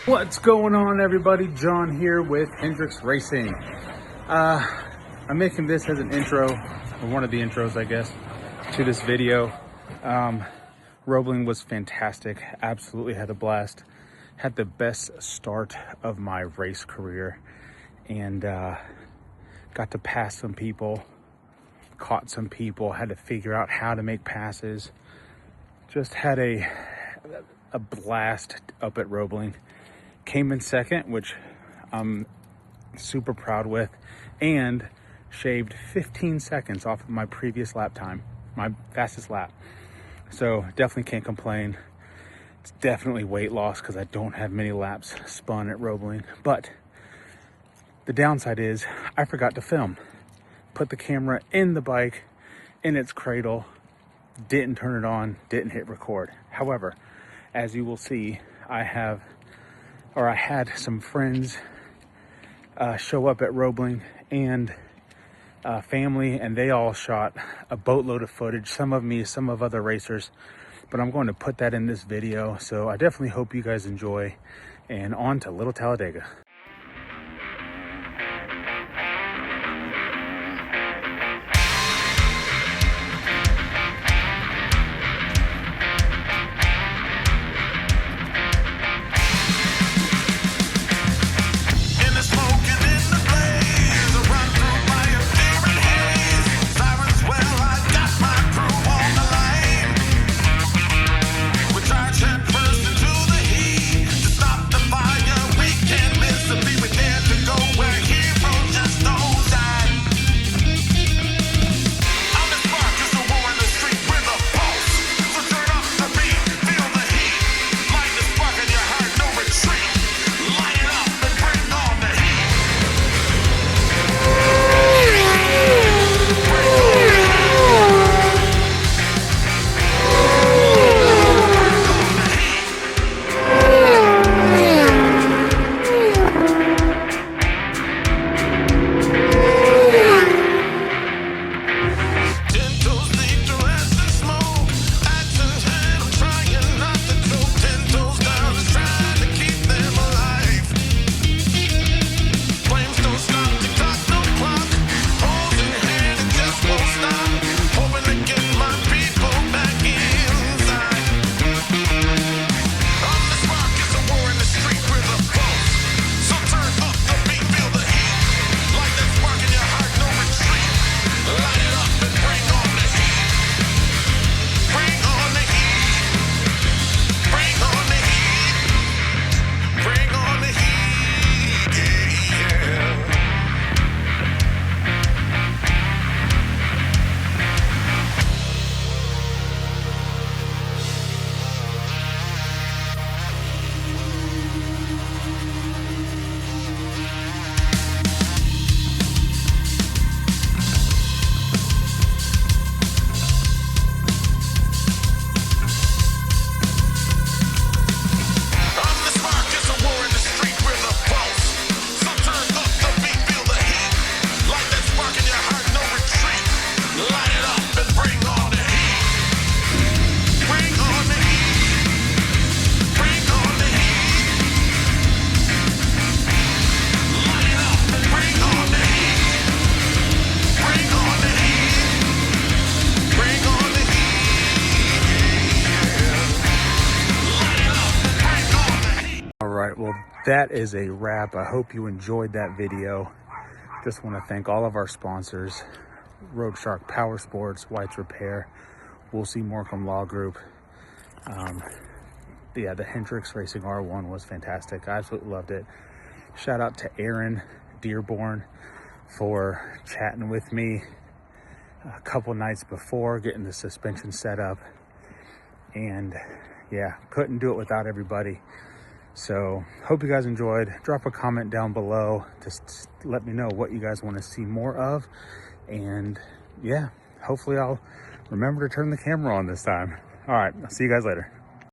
What's going on, everybody? John here with Hendrix Racing. I'm making this as an intro, or one of the intros, I guess, to this video. Roebling was fantastic. Absolutely had a blast. Had the best start of my race career, and got to pass some people, caught some people, had to figure out how to make passes. Just had a blast up at Roebling. Came in second, which I'm super proud with, and shaved 15 seconds off of my previous lap time, my fastest lap. So definitely can't complain. It's definitely weight loss because I don't have many laps spun at Roebling. But the downside is I forgot to film. Put the camera in the bike, in its cradle, didn't turn it on, didn't hit record. However, as you will see, I had some friends show up at Roebling, and family, and they all shot a boatload of footage, some of me, some of other racers, but I'm going to put that in this video. So I definitely hope you guys enjoy, and on to Little Talladega. Well, that is a wrap. I hope you enjoyed that video. Just want to thank all of our sponsors: Roadshark Powersports, White's Repair, Woolsey Morcom Law Group. Yeah, the Hendrix Racing R1 was fantastic. I absolutely loved it. Shout out to Aaron Dearborn for chatting with me a couple nights before, getting the suspension set up. And yeah, couldn't do it without everybody. So hope you guys enjoyed. Drop a comment down below. Just let me know what you guys want to see more of. And yeah, hopefully I'll remember to turn the camera on this time. All right, I'll see you guys later.